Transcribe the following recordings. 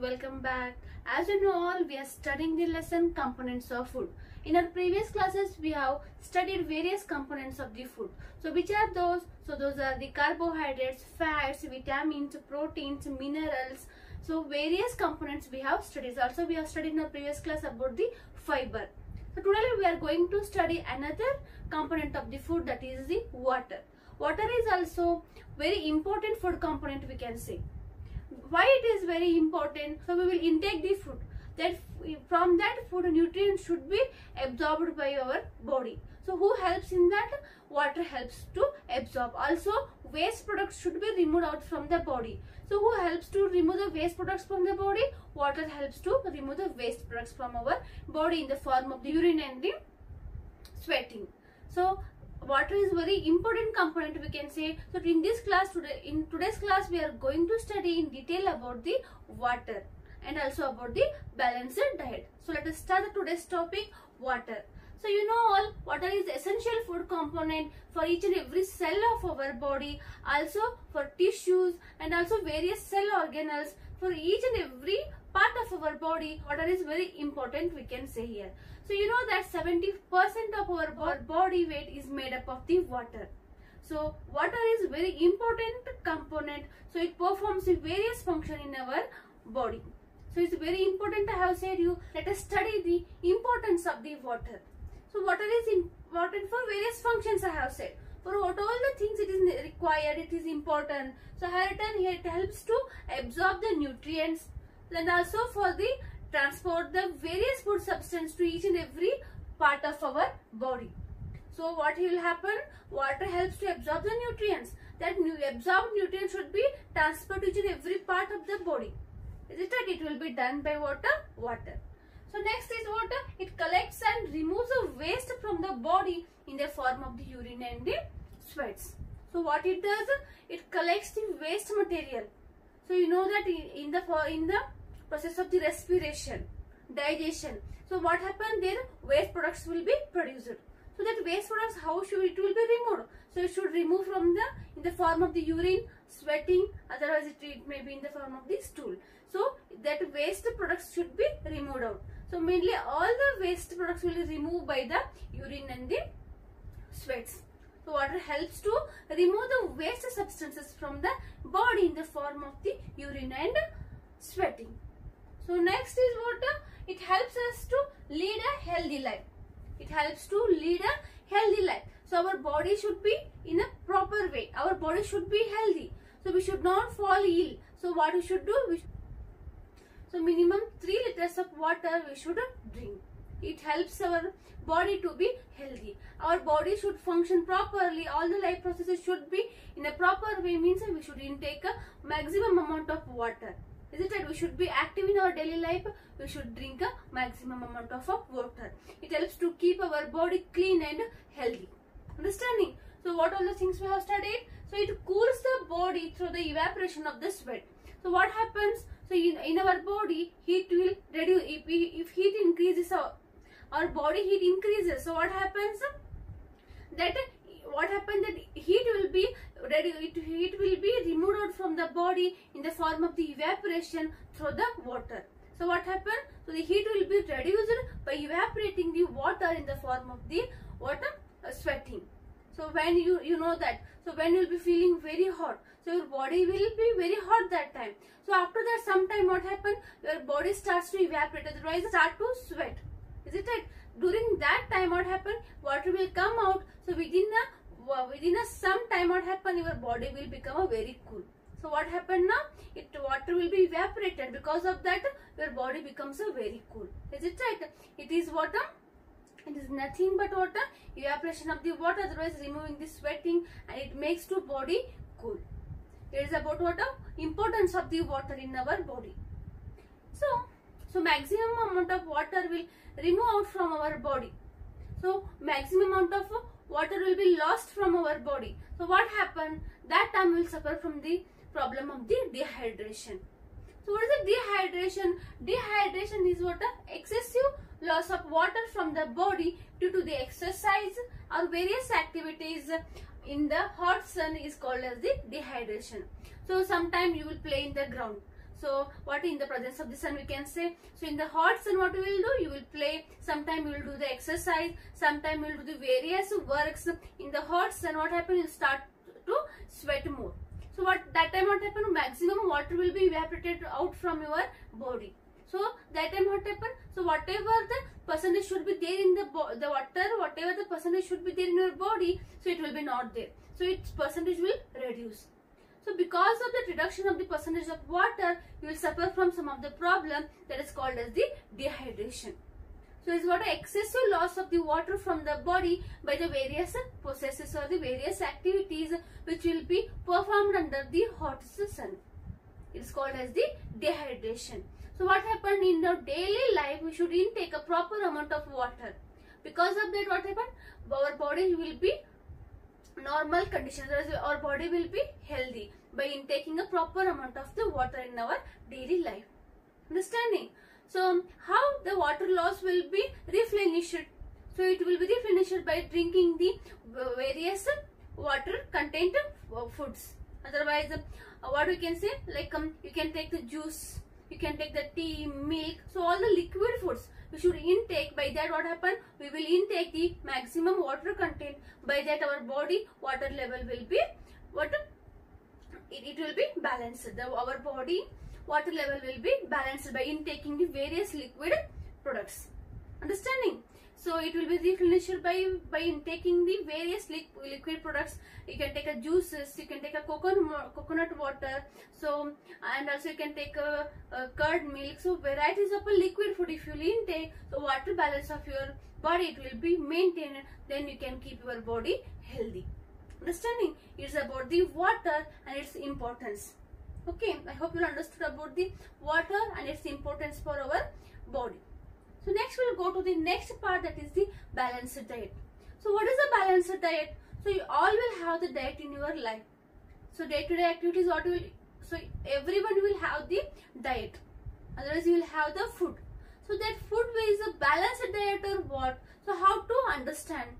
welcome back. As you know all, we are studying the lesson components of food. In our previous classes, we have studied various components of the food. So which are those? So those are the carbohydrates, fats, vitamins, proteins, minerals. So various components we have studied. Also we have studied in our previous class about the fiber. So today we are going to study another component of the food, that is the water. Water is also very important food component, we can say. Why it is very important? So we will intake the food. That from that food nutrients should be absorbed by our body. So who helps in that? Water helps to absorb. Also waste products should be removed out from the body. So who helps to remove the waste products from the body? Water helps to remove the waste products from our body in the form of the urine and the sweating. So water is very important component, we can say. So in this class in today's class we are going to study in detail about the water and also about the balanced diet. So let us start today's topic, water. So you know all, water is essential food component for each and every cell of our body, also for tissues and also various cell organelles. For each and every part of our body, water is very important, we can say here. So you know that 70% of our body weight is made up of the water. So water is very important component. So it performs various functions in our body. So it's very important, I have said you. Let us study the importance of the water. So water is important for various functions, I have said. For what all the things it is required, it is important. So here it helps to absorb the nutrients and also for the transport the various food substance to each and every part of our body. So what will happen? Water helps to absorb the nutrients. That absorbed nutrients should be transferred to each and every part of the body. Is it right? It will be done by water. So next is water. It collects and removes the waste from the body in the form of the urine and the sweats. So what it does? It collects the waste material. So you know that in the process of the respiration, digestion. So what happens there? Waste products will be produced. So that waste products, how should it will be removed? So it should remove from in the form of the urine, sweating, otherwise it may be in the form of the stool. So that waste products should be removed out. So mainly all the waste products will be removed by the urine and the sweats. So water helps to remove the waste substances from the body in the form of the urine and sweating. So next is water. It helps us to lead a healthy life. It helps to lead a healthy life. So our body should be in a proper way. Our body should be healthy. So we should not fall ill. So what we should do? So minimum 3 liters of water we should drink. It helps our body to be healthy. Our body should function properly. All the life processes should be in a proper way, means we should intake a maximum amount of water. Is it right? We should be active in our daily life. We should drink a maximum amount of water. It helps to keep our body clean and healthy. Understanding? So what all the things we have studied? So it cools the body through the evaporation of the sweat. So what happens? So in our body, heat will reduce. If heat increases, our body heat increases. So what happens? That heat will be removed out from the body in the form of the evaporation through the water. So what happens? So the heat will be reduced by evaporating the water in the form of the water sweating. So when you know that, so when you will be feeling very hot, so your body will be very hot that time. So after that, sometime what happens? Your body starts to evaporate, otherwise start to sweat. Is it right? During that time what happens? Water will come out. So within some time what happens? Your body will become very cool. So what happened now? Water will be evaporated. Because of that, your body becomes very cool. Is it right? It is water. It is nothing but water. Evaporation of the water, otherwise removing the sweating, and it makes the body cool. It is about water. Importance of the water in our body. So maximum amount of water will remove out from our body. So maximum amount of water will be lost from our body. So what happened? That time we will suffer from the problem of the dehydration. So what is the dehydration? Dehydration is what? Excessive loss of water from the body due to the exercise or various activities in the hot sun is called as the dehydration. So sometime you will play in the ground. So what in the presence of the sun we can say. So in the hot sun what you will do, you will play, sometime you will do the exercise, sometime you will do the various works. In the hot sun what happens, you start to sweat more. So that time what happen, maximum water will be evaporated out from your body. So that time what happen, so whatever the percentage should be there in the water, whatever the percentage should be there in your body, so it will be not there. So its percentage will reduce. So because of the reduction of the percentage of water, you will suffer from some of the problem that is called as the dehydration. So it's what excessive loss of the water from the body by the various processes or the various activities which will be performed under the hot sun. It is called as the dehydration. So what happened in our daily life, we should intake a proper amount of water. Because of that what happened, our body will be normal conditions, our body will be healthy by intaking a proper amount of the water in our daily life. Understanding? So how the water loss will be replenished? So it will be replenished by drinking the various water content foods. Otherwise, what we can say, like you can take the juice, you can take the tea, milk. So all the liquid foods we should intake. By that what happen, we will intake the maximum water content. By that our body water level will be it will be balanced. Our body water level will be balanced by intaking the various liquid products. Understanding? So it will be replenished by intaking the various liquid products. You can take a juices, you can take a coconut water, so and also you can take a curd milk. So varieties of a liquid food if you intake, so water balance of your body it will be maintained. Then you can keep your body healthy. Understanding? It's about the water and its importance. Okay, I hope you understood about the water and its importance for our body. So next we'll go to the next part, that is the balanced diet. So what is a balanced diet? So you all will have the diet in your life. So day-to-day activities, so everyone will have the diet. Otherwise you will have the food. So that food is a balanced diet or what? So how to understand?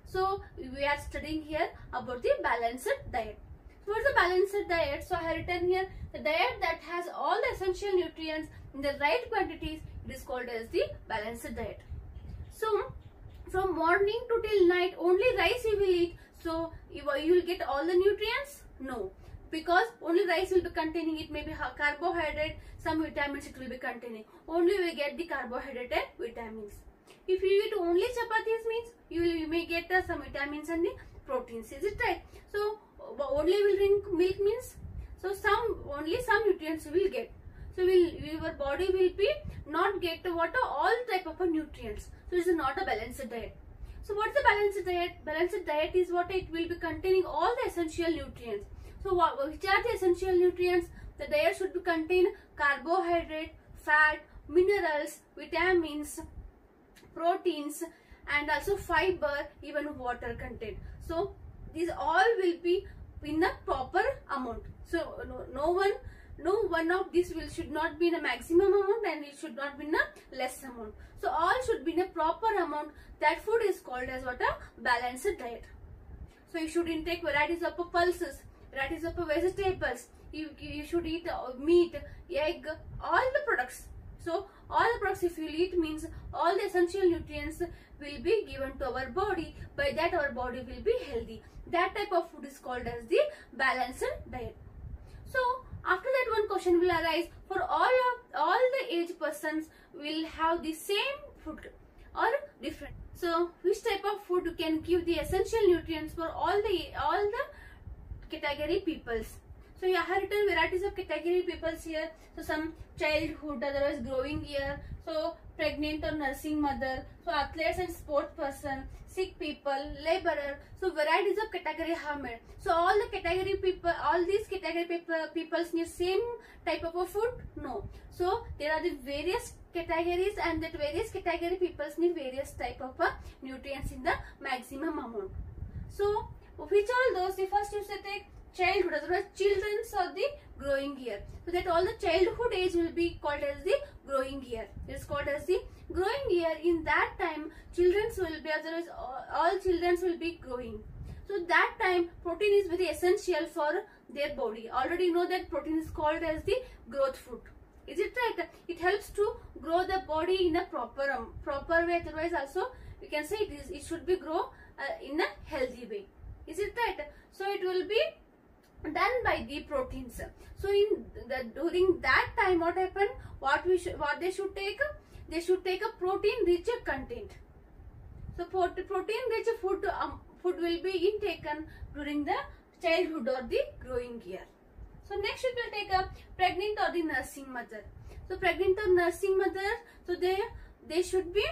So we are studying here about the balanced diet. So what is a balanced diet? So I have written here, the diet that has all the essential nutrients in the right quantities, it is called as the balanced diet. So from morning to till night only rice you will eat. So you will get all the nutrients? No. Because only rice will be containing, it may be carbohydrate, some vitamins it will be containing. Only we get the carbohydrate and vitamins. If you eat only chapatis means you may get some vitamins and the proteins. Is it right? So only will drink milk means, so only some nutrients you will get. So your body will be not get all type of nutrients. So it is not a balanced diet. So what is the balanced diet? Balanced diet is what it will be containing all the essential nutrients. So which are the essential nutrients? The diet should be contain carbohydrate, fat, minerals, vitamins, proteins, and also fiber, even water content. So these all will be in a proper amount. So no one of these should not be in a maximum amount and it should not be in a less amount. So all should be in a proper amount. That food is called as what? A balanced diet. So you should intake varieties of pulses, varieties of vegetables. You should eat meat, egg, all the products. So all the products if you eat means all the essential nutrients will be given to our body. By that our body will be healthy. That type of food is called as the balanced diet. So after that one question will arise, for all the age persons will have the same food or different. So which type of food can give the essential nutrients for all the category peoples? So you have written varieties of category peoples here. So some childhood, otherwise growing year, so pregnant or nursing mother, so athletes and sports person, sick people, laborer. So varieties of category have made. So all the category people, all these category peoples need same type of a food? No. So there are the various categories and that various category peoples need various type of nutrients in the maximum amount. So which all those? The first you say take childhood, otherwise children or the growing year. So that all the childhood age will be called as the growing year. It is called as the growing year. In that time children will be, otherwise all children will be growing. So that time protein is very essential for their body. Already you know that protein is called as the growth food. Is it right? It helps to grow the body in a proper way. Otherwise also we can say it should be grow in a healthy way. Is it right? So it will be done by the proteins. So during that time, what happened? What they should take? They should take a protein rich content. So protein rich food will be intaken during the childhood or the growing year. So next we will take a pregnant or the nursing mother. So pregnant or nursing mother, so they should be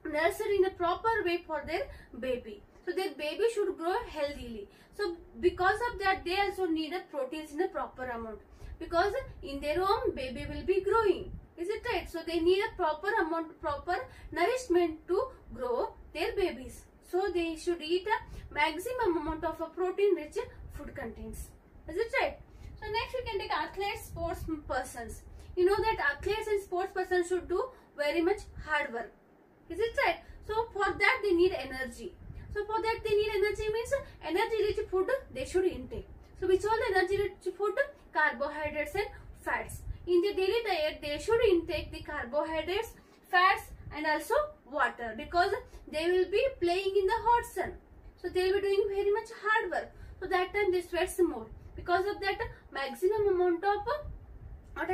nursed in a proper way for their baby. So their baby should grow healthily. So because of that, they also need a proteins in a proper amount, because in their home baby will be growing. Is it right? So they need a proper amount, proper nourishment to grow their babies. So they should eat a maximum amount of a protein rich food contents. Is it right? So next we can take athletes, sports persons. You know that athletes and sports persons should do very much hard work. Is it right? So for that they need energy. So for that they need energy means energy rich food they should intake. So which all the energy rich food? Carbohydrates and fats. In the daily diet they should intake the carbohydrates, fats and also water, because they will be playing in the hot sun. So they will be doing very much hard work. So that time they sweats more. Because of that maximum amount of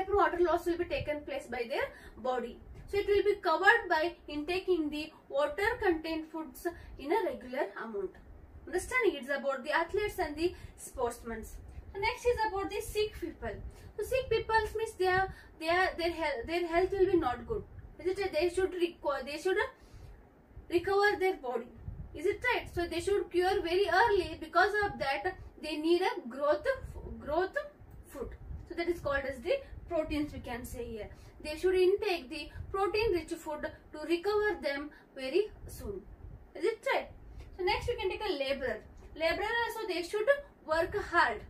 water loss will be taken place by their body. So it will be covered by intaking the water content foods in a regular amount. Understanding? It's about the athletes and the sportsmen. So next is about the sick people. So sick people means their health will be not good. Is it right? They should recover their body. Is it right? So they should cure very early. Because of that they need a growth food. So that is called as the proteins, we can say here. They should intake the protein rich food to recover them very soon. Is it right? So next we can take a laborer. Laborer also they should work hard.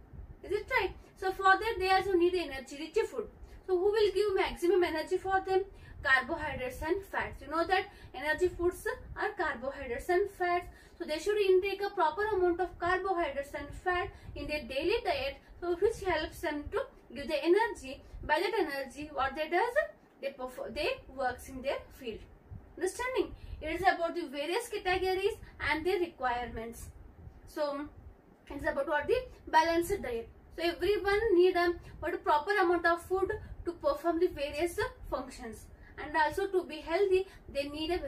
Is it right? So for that they also need energy rich food. So who will give maximum energy for them? Carbohydrates and fats. You know that energy foods are carbohydrates and fats. So they should intake a proper amount of carbohydrates and fat in their daily diet, so which helps them to give the energy. By that energy, what they does? They works in their field. Understanding? It is about the various categories and their requirements. So it is about what the balanced diet. So everyone need a proper amount of food to perform the various functions, and also to be healthy they need a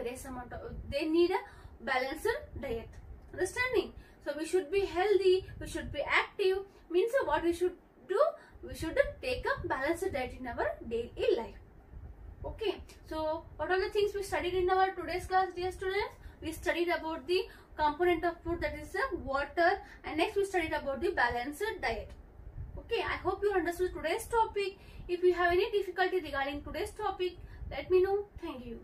balanced diet. Understanding? So we should be healthy, we should be active, means what we should do? We should take a balanced diet in our daily life. Okay, so what are the things we studied in our today's class, dear students? We studied about the component of food, that is water, and next we studied about the balanced diet. Okay, I hope you understood today's topic. If you have any difficulty regarding today's topic, let me know. Thank you.